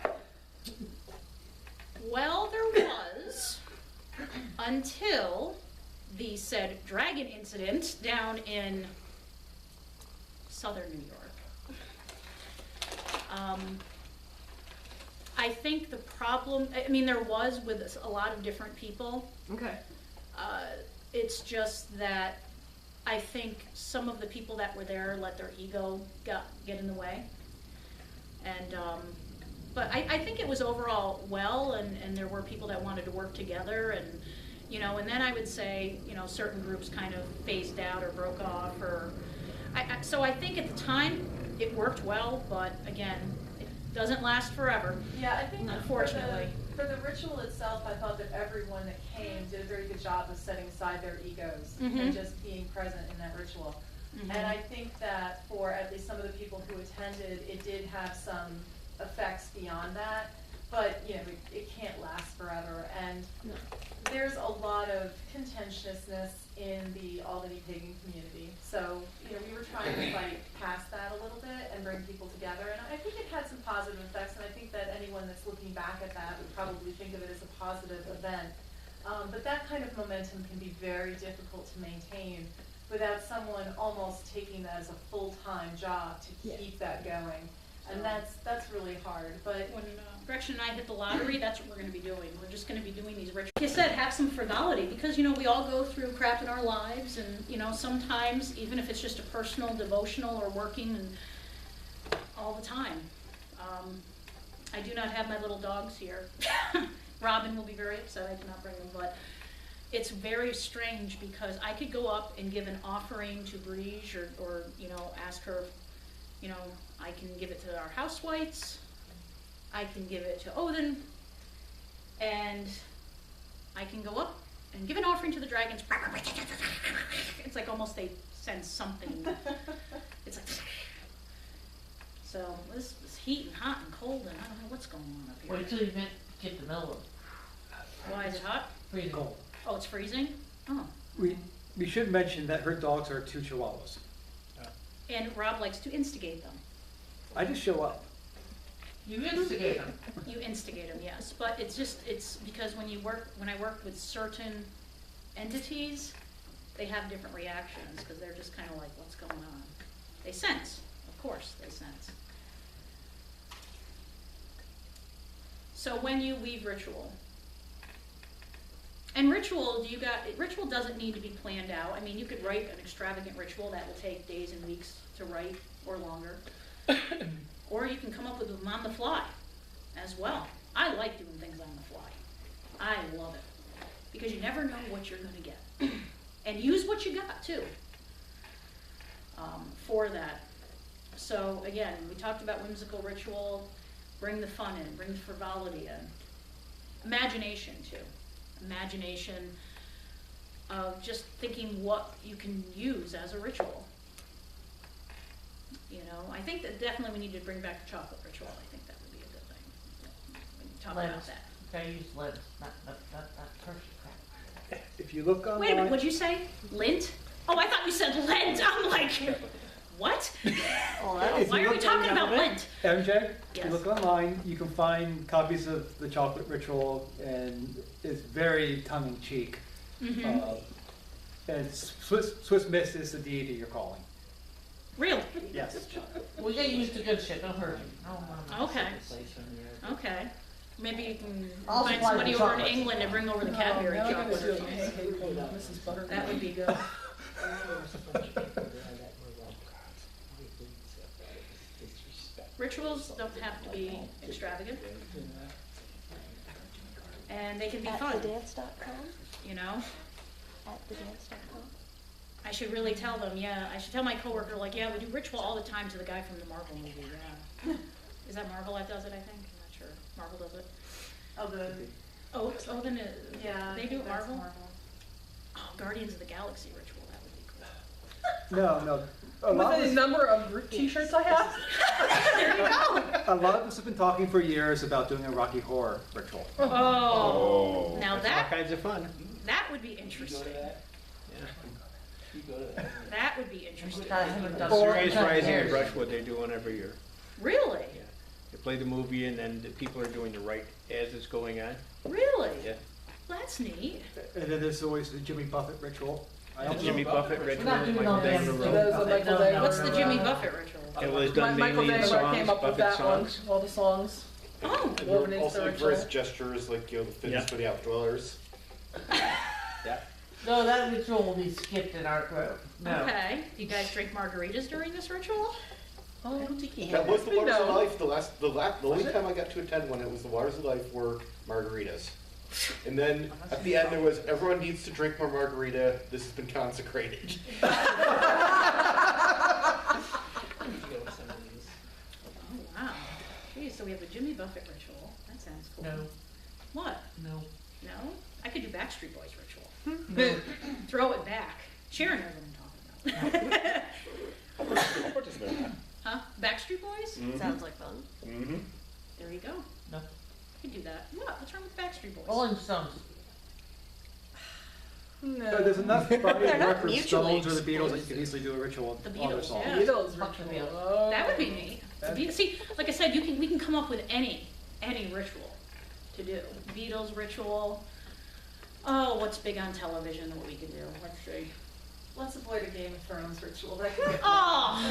that? Well, there was, until the said dragon incident down in southern New York. I think the problem, I mean, there was with a lot of different people. Okay. It's just that I think some of the people that were there let their ego get in the way. And, but I think it was overall well, and there were people that wanted to work together, and, you know, and then I would say, you know, certain groups kind of phased out or broke off, or, so I think at the time it worked well, but again, it doesn't last forever. Yeah, I think unfortunately. For the ritual itself, I thought that everyone that came did a very good job of setting aside their egos and just being present in that ritual. And I think that for at least some of the people who attended, it did have some effects beyond that. But, you know, it can't last forever. And there's a lot of contentiousness in the Albany pagan community. So, you know, we were trying to fight past that a little bit and bring people together. And I think it had some positive effects. And I think that anyone that's looking back at that would probably think of it as a positive event. But that kind of momentum can be very difficult to maintain without someone almost taking that as a full-time job to keep that going. And that's really hard, but. When Gretchen and I hit the lottery, that's what we're gonna be doing. We're just gonna be doing these rituals. Like I said, have some frivolity, because, you know, we all go through crap in our lives, and, you know, sometimes, even if it's just a personal, devotional, or working, and all the time. I do not have my little dogs here. Robin will be very upset I did not bring them, but it's very strange, because I could go up and give an offering to Briege, or, you know, ask her, you know, I can give it to our housewives, I can give it to Odin, and I can go up and give an offering to the dragons. It's like almost they sense something. It's like, so this heat and hot and cold, and I don't know what's going on up here. Wait till you get the middle of Why is it hot? freezing. Oh, it's freezing? Oh. We should mention that her dogs are 2 Chihuahuas. And Rob likes to instigate them. I just show up. You instigate them. You instigate them, yes, but it's because when I work with certain entities, they have different reactions, because they're just kind of like, what's going on? They sense, of course, they sense. So when you weave ritual, and ritual doesn't need to be planned out. I mean, you could write an extravagant ritual that will take days and weeks to write, or longer. Or you can come up with them on the fly as well. I like doing things on the fly. I love it, because you never know what you're gonna get. And use what you got too, for that. So again, we talked about whimsical ritual, bring the fun in, bring the frivolity in. Imagination too. Imagination of just thinking what you can use as a ritual. You know, I think that definitely we need to bring back the chocolate ritual. I think that would be a good thing. We can talk about that. Okay, use lint, not Hershey crap. If you look online. Wait a minute, what'd you say? Lint? Oh, I thought you said lint. I'm like, what? Why are we talking about lint? MJ, if Yes. you look online, you can find copies of the chocolate ritual, and it's very tongue-in-cheek. Mm-hmm. And Swiss Miss is the deity you're calling. Really? Yes. We get used to good shit, don't hurt you. Okay. Okay. Maybe you can I'll find supply somebody the over in chocolate. England to bring over the Cadbury now chocolate you're or gonna do a something. pancake with Mrs. Buttercup. That would be good. Rituals don't have to be extravagant. And they can be At fun, thedance.com? you know? At thedance.com? I should really tell them, yeah. I should tell my coworker, like, yeah, we do ritual all the time to the guy from the Marvel movie, yeah. Is that Marvel that does it, I think? I'm not sure. Marvel does it. Oh, Odin is, yeah. they I do think it that's Marvel? Oh, Guardians of the Galaxy ritual, that would be cool. No. A lot, With of the us, number of t-shirts I have? There you go. a lot of us have been talking for years about doing a Rocky Horror ritual. Oh, now All that kinds of fun. would be interesting. You go to that. That would be interesting. I haven't done Serious it. Rising in Brushwood, they do one every year. Really? Yeah. They play the movie, and then the people are doing the right as it's going on. Really? Yeah. Well, that's neat. And then there's always the Jimmy Buffett ritual. The Jimmy Buffett ritual, not doing Michael all Day that. wrote. Those are Michael Day. What's the Jimmy Buffett ritual? It was done Michael mainly in Day songs, came up with Buffett that one, songs. all the songs. Oh, And Woven there into also the like ritual. various gestures, like, you know, the fins Yeah. for the outdwellers. No, that ritual will be skipped in our group. No. okay. Do you guys drink margaritas during this ritual? I don't think he That was the Waters of No. Life. The only time I got to attend one, it was the Waters of Life were margaritas. And then at the end there was, everyone needs to drink more margarita. This has been consecrated. Oh, wow. Geez, so we have the Jimmy Buffett ritual. That sounds cool. No, What? no. No? I could do Backstreet Boys ritual. No. Throw it back. Sharon knows what I'm talking about. What is that? Huh? Backstreet Boys? Sounds like fun. Mm-hmm. There you go. No. You could do that. What? What's wrong with Backstreet Boys? Rolling Stones. No. There's enough body of They're not work for mutually Stones or the Beatles that you could easily do a ritual The on their Beatles, songs. yeah. Beatles Fuck the ritual. Beatles. Oh. That would be neat. See, like I said, we can come up with any ritual to do. Beatles ritual, Oh, what's big on television that we could do? Let's see. Let's avoid a Game of Thrones ritual. That could get Oh,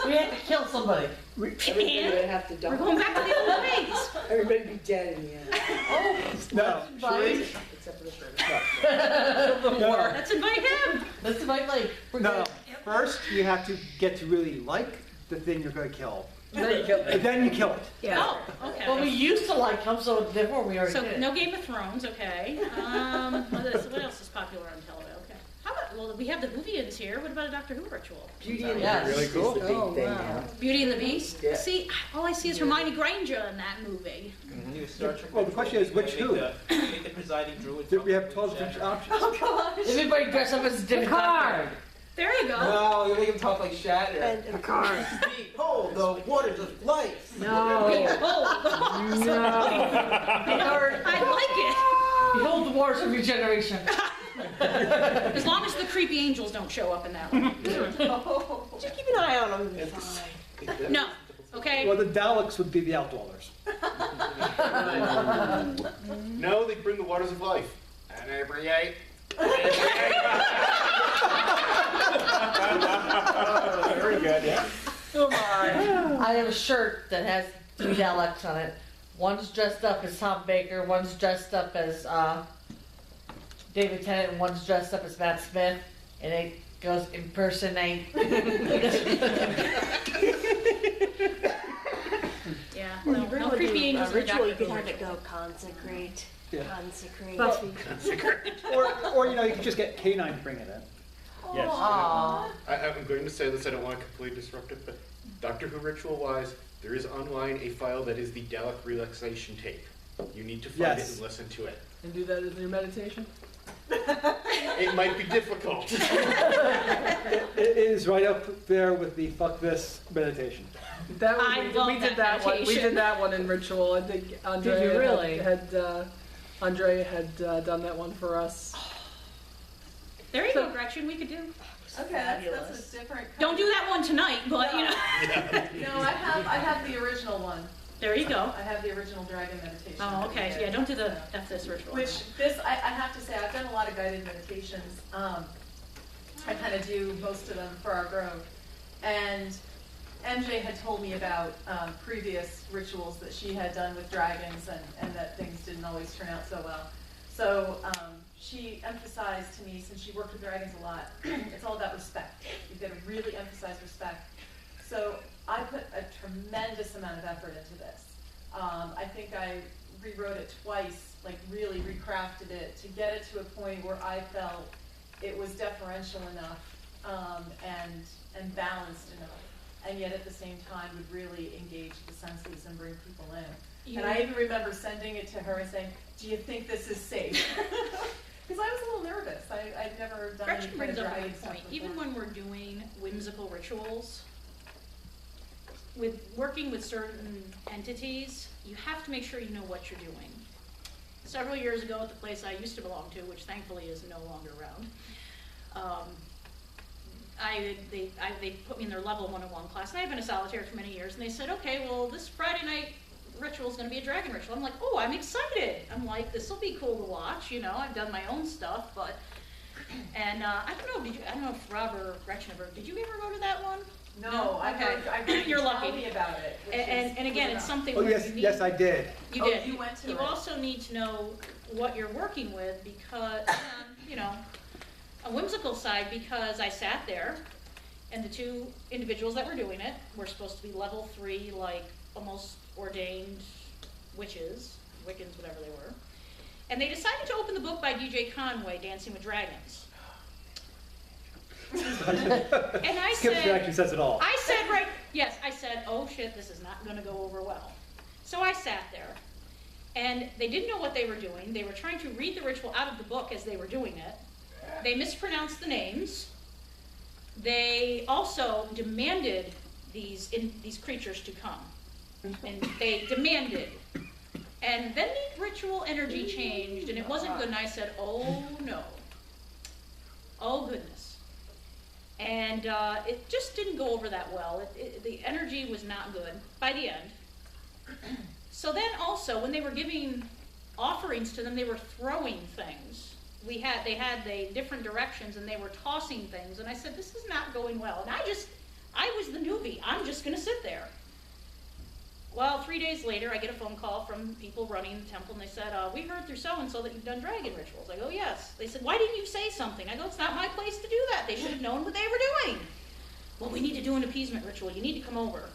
We had to kill somebody. Everybody would have to die. we're going back to the old days. Everybody be dead in the end. Oh, No, invite, Except for the shredder. no, Let's invite him. let's invite Lake. We're no. good. First, you have to get to really like the thing you're gonna kill. Then you kill And then you kill it. Oh, okay. Well, we used to like him, so therefore we already So did. no Game of Thrones, okay. What else is popular on television? Okay. How about, well, we have the Whovians here. What about a Doctor Who ritual? Beauty and the Yes. Beast Really cool. is the big Oh, thing wow. now. Beauty and the Beast? Yeah. See, all I see is Hermione Granger in that movie. New Star Trek Well, the question is, which make who? Make the presiding druid. We have 12 different options. Oh, gosh. Everybody dress up as a different character. There you go. No, you make him talk like Shatter. And Behold, the waters of life. No, Oh, no. I Behold the waters of regeneration. like it. As long as the creepy angels don't show up in that one. just keep an eye on them, it'll be fine. No, okay? Well, the Daleks would be the outdwellers. No, they bring the waters of life. Inebriate. Very good, yeah. Oh my. I have a shirt that has 3 Daleks on it. One's dressed up as Tom Baker, one's dressed up as David Tennant, and one's dressed up as Matt Smith, and it goes impersonate. Yeah, Well, no, you really no would creepy do angels a in ritual, you Doctor could Who have it ritual. go consecrate. Yeah. Consecrate. Buffy. Or you know, you could just get K9 to bring it in. Yes. Aww. I'm going to say this, I don't want to completely disrupt it, but Doctor Who ritual-wise, there is online a file that is the Dalek relaxation tape. You need to find Yes. it and listen to it. And do that as your meditation? It might be difficult. It is right up there with the fuck this meditation. That I one, love we did that that one. We meditation. did that one in ritual. I think Andrea Did you really? Andrea had done that one for us. There you go, Gretchen, we could do. Okay, that's a different. Don't do that one tonight, but you know. No, I have the original one. There you go. I have the original dragon meditation. Oh, okay, yeah, don't do the F this ritual. Which this, I have to say, I've done a lot of guided meditations. I kind of do most of them for our grove. And MJ had told me about previous rituals that she had done with dragons and that things didn't always turn out so well. So she emphasized to me, since she worked with dragons a lot, it's all about respect. You've got to really emphasize respect. So I put a tremendous amount of effort into this. I think I rewrote it twice, like really recrafted it to get it to a point where I felt it was deferential enough and balanced enough, and yet at the same time would really engage the senses and bring people in. And I even remember sending it to her and saying, "Do you think this is safe?" Because I was a little nervous. I'd never done any Gretchen kind of brings up a dragon good stuff point. before. Even when we're doing whimsical rituals, with working with certain entities, you have to make sure you know what you're doing. Several years ago at the place I used to belong to, which thankfully is no longer around, they put me in their level 101 class, and I had been a solitaire for many years, and they said, okay, well, this Friday night ritual is going to be a dragon ritual. I'm like, oh, I'm excited. I'm like, this will be cool to watch, you know, I've done my own stuff, but, and I don't know if Rob or Gretchen did you ever go to that one? No, I Okay. heard you You're tell lucky. me about it. which And is again, good it's enough. something Oh, where yes, you need, yes, I did. you Oh, did. you went to You it. also need to know what you're working with because, you know, a whimsical side, because I sat there and the two individuals that were doing it were supposed to be level 3, like almost ordained witches, Wiccans, whatever they were. And they decided to open the book by DJ Conway, Dancing with Dragons. And I Skip said, actually says it all. I said, oh shit, this is not gonna go over well. So I sat there, and they didn't know what they were doing. They were trying to read the ritual out of the book as they were doing it. They mispronounced the names. They also demanded these creatures to come. And they demanded. And then the ritual energy changed, and it wasn't good, and I said, oh no. Oh goodness. And it just didn't go over that well. The energy was not good by the end. So then also, when they were giving offerings to them, they were throwing things they had the different directions and they were tossing things, and I said, this is not going well. And I was the newbie. I'm just gonna sit there. Well, 3 days later, I get a phone call from people running the temple, and they said, we heard through so-and-so that you've done dragon rituals. I go, yes. They said, why didn't you say something? I go, it's not my place to do that. They should have known what they were doing. Well, we need to do an appeasement ritual. You need to come over.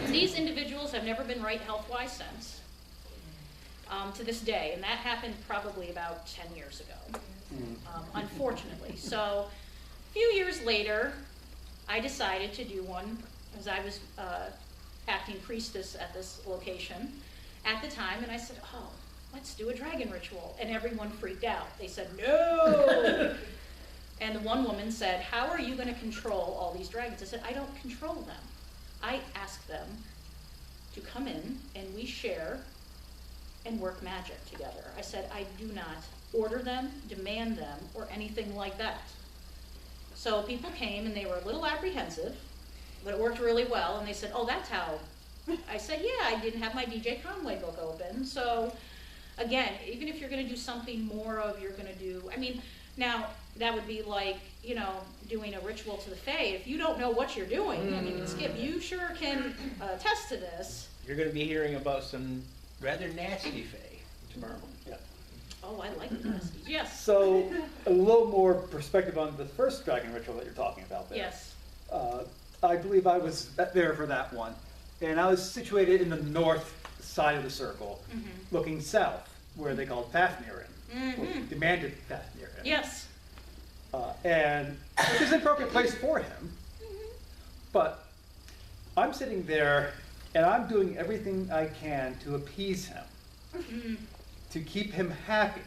These individuals have never been right health-wise since, to this day, and that happened probably about 10 years ago, unfortunately. So a few years later, I decided to do one, as I was acting priestess at this location at the time, and I said, oh, let's do a dragon ritual. And everyone freaked out. They said, no! And the one woman said, how are you going to control all these dragons? I said, I don't control them. I ask them to come in, and we share and work magic together. I said, I do not order them, demand them, or anything like that. So people came, and they were a little apprehensive, but it worked really well, and they said, oh, that's how. I said, yeah, I didn't have my DJ Conway book open. So again, even if you're going to do something more of, you're going to do, I mean, now that would be like, you know, doing a ritual to the Fae. If you don't know what you're doing, I mean, Skip, you sure can attest to this. You're going to be hearing about some rather nasty Fae tomorrow. Yeah. Oh, I like the nasty. Yes. So a little more perspective on the first dragon ritual that you're talking about there. Yes. I believe I was there for that one. And I was situated in the north side of the circle, looking south, where they called Fafnir in, or demanded Fafnir in. Yes. And which is an appropriate place for him. But I'm sitting there, and I'm doing everything I can to appease him, to keep him happy.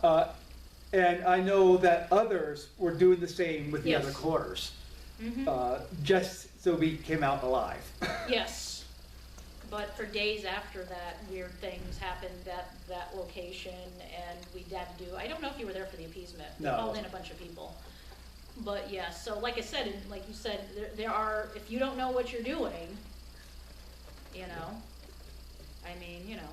And I know that others were doing the same with the other quarters, just so we came out alive. Yes. But for days after that, weird things happened at that location, and we had to do, I don't know if you were there for the appeasement. No. We called in a bunch of people. But yeah, so like I said, and like you said, there are, if you don't know what you're doing, you know, I mean, you know,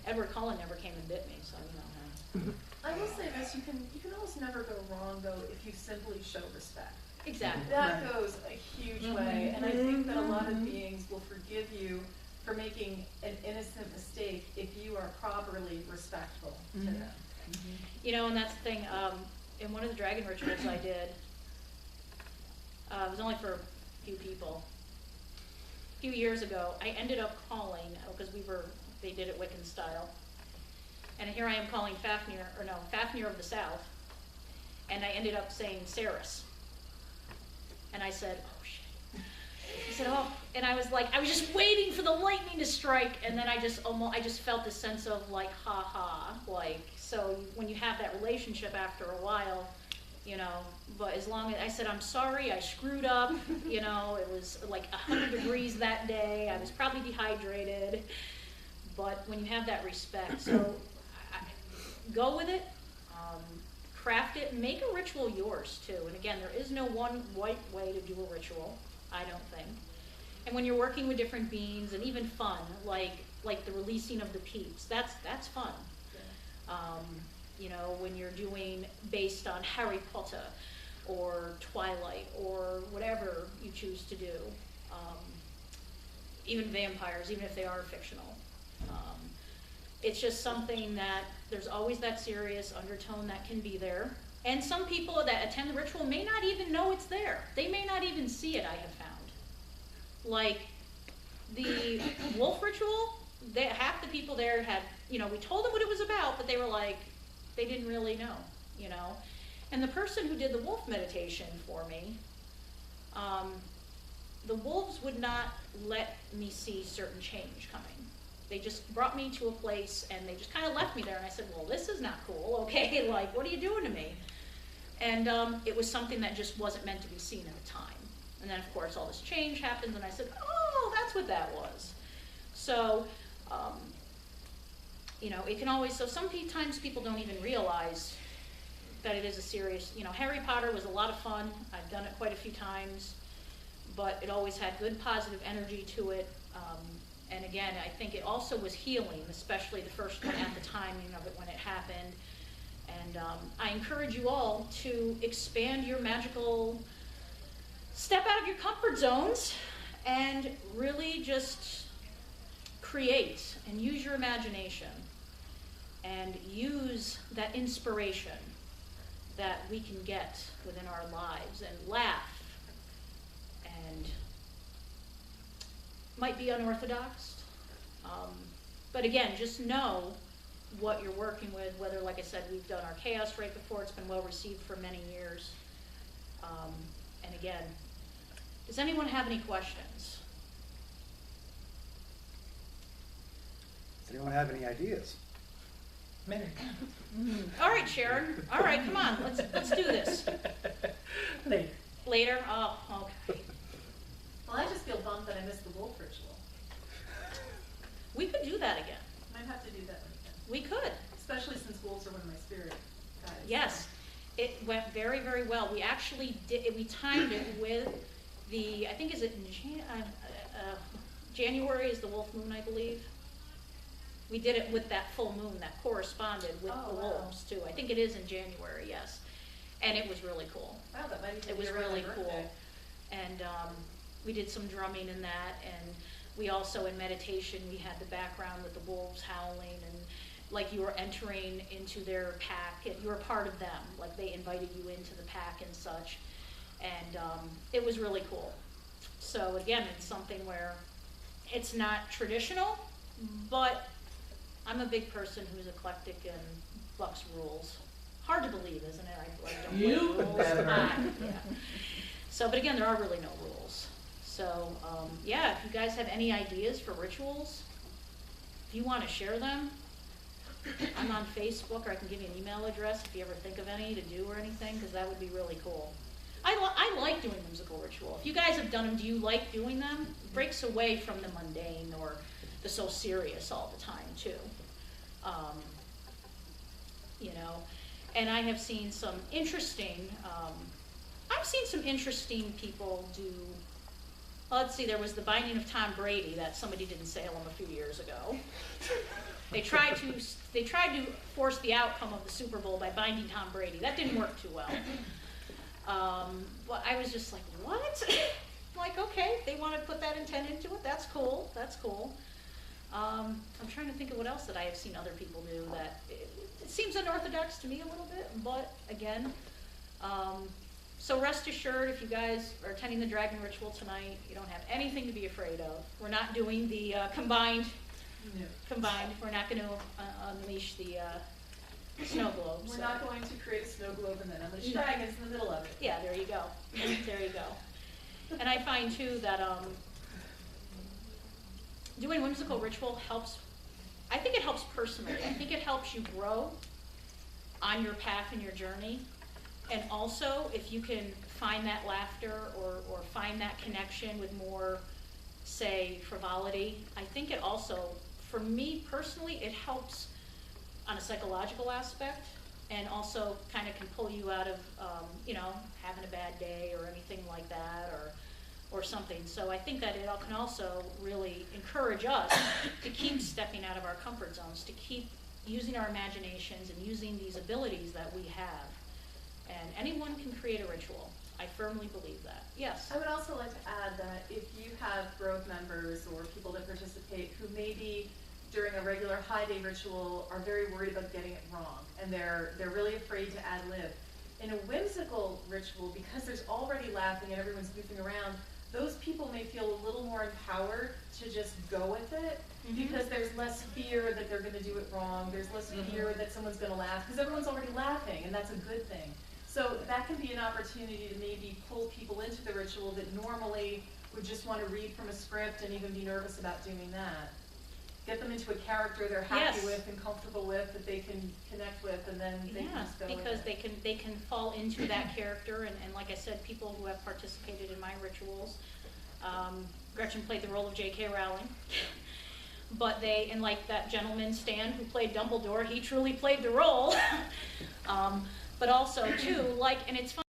Edward Cullen never came and bit me, so you know. I will say this, you can almost never go wrong though if you simply show respect. Exactly. That goes a huge way, and I think that a lot of beings will forgive you for making an innocent mistake if you are properly respectful to them. You know, and that's the thing, in one of the dragon rituals I did, it was only for a few people. A few years ago, I ended up calling, because they did it Wiccan style, and here I am calling Fafnir of the South, and I ended up saying Saris. And I said, oh shit. I said, oh, and I was like, I was just waiting for the lightning to strike, and then I just felt this sense of like, ha ha, like, so when you have that relationship after a while, you know, but as long as I said, I'm sorry, I screwed up, you know, it was like 100 degrees that day, I was probably dehydrated, but when you have that respect, so go with it. Craft it, make a ritual yours too. And again, there is no one right way to do a ritual, I don't think. And when you're working with different beings, and even fun, like the releasing of the peeps, that's fun. You know, when you're doing based on Harry Potter or Twilight or whatever you choose to do, even vampires, even if they are fictional. It's just something that there's always that serious undertone that can be there. And some people that attend the ritual may not even know it's there. They may not even see it, I have found. Like the wolf ritual, half the people there had, you know, we told them what it was about, but they were like, they didn't really know, you know. And the person who did the wolf meditation for me, the wolves would not let me see certain change coming. They just brought me to a place and they just kind of left me there, and I said, well, this is not cool, okay, like, what are you doing to me? And it was something that just wasn't meant to be seen at the time. And then, of course, all this change happens, and I said, oh, that's what that was. So, you know, it can always, so sometimes people don't even realize that it is a serious, you know, Harry Potter was a lot of fun. I've done it quite a few times, but it always had good positive energy to it. And again, I think it also was healing, especially the first one at the timing of it when it happened. And I encourage you all to expand your magical, step out of your comfort zones and really just create and use your imagination and use that inspiration that we can get within our lives and laugh and might be unorthodox. But again, just know what you're working with, whether, like I said, we've done our chaos rate before, it's been well received for many years. And again, does anyone have any questions? Does anyone have any ideas? Many. All right, Sharon. All right, come on, let's do this. Later. Later? Oh, okay. Well, I just feel bummed that I missed the wolf ritual. We could do that again. Might have to do that one again. We could. Especially since wolves are one of my spirit guides. Yes, it went very, very well. We actually did, we timed it with the, I think is it in January is the wolf moon, I believe. We did it with that full moon that corresponded with the wolves too. I think it is in January, yes. And it was really cool. Wow, that might even It was be around really my cool. birthday. And we did some drumming in that, and we also, in meditation, we had the background with the wolves howling, and like you were entering into their pack, and you were part of them, like they invited you into the pack and such. And it was really cool. So again, it's something where it's not traditional, but I'm a big person who's eclectic and bucks rules. Hard to believe, isn't it? I don't You like rules. better. Yeah. So, but again, there are really no rules. So, yeah, if you guys have any ideas for rituals, if you want to share them, I'm on Facebook, or I can give you an email address if you ever think of any to do or anything, because that would be really cool. I like doing whimsical ritual. If you guys have done them, do you like doing them? It breaks away from the mundane or the so serious all the time, too. You know, and I have seen some interesting, I've seen some interesting people do, let's see, there was the binding of Tom Brady that somebody did in Salem a few years ago. They tried to force the outcome of the Super Bowl by binding Tom Brady. That didn't work too well. Well, I was just like, what? I'm like, okay, they want to put that intent into it. That's cool. That's cool. I'm trying to think of what else that I have seen other people do that it seems unorthodox to me a little bit, but again, so rest assured, if you guys are attending the dragon ritual tonight, you don't have anything to be afraid of. We're not doing the combined. We're not going to unleash the snow globes. We're not going to create a snow globe and then unleash dragons in the middle of it. Yeah, there you go. There you go. And I find too that doing whimsical ritual helps. I think it helps personally. I think it helps you grow on your path and your journey. And also, if you can find that laughter or find that connection with more, say, frivolity, I think it also, for me personally, it helps on a psychological aspect, and also kind of can pull you out of, you know, having a bad day or anything like that, or something. So I think that it can also really encourage us to keep stepping out of our comfort zones, to keep using our imaginations and using these abilities that we have. And anyone can create a ritual. I firmly believe that. Yes? I would also like to add that if you have growth members or people that participate who maybe during a regular high day ritual are very worried about getting it wrong, and they're really afraid to ad lib. In a whimsical ritual, because there's already laughing and everyone's goofing around, those people may feel a little more empowered to just go with it, because there's less fear that they're going to do it wrong. There's less fear that someone's going to laugh, because everyone's already laughing, and that's a good thing. So that can be an opportunity to maybe pull people into the ritual that normally would just want to read from a script and even be nervous about doing that. Get them into a character they're happy with and comfortable with, that they can connect with, and then they can just go because with it. they can fall into that character, and like I said, people who have participated in my rituals, Gretchen played the role of J.K. Rowling, but and like that gentleman Stan who played Dumbledore, he truly played the role, but also too, like, and it's fun.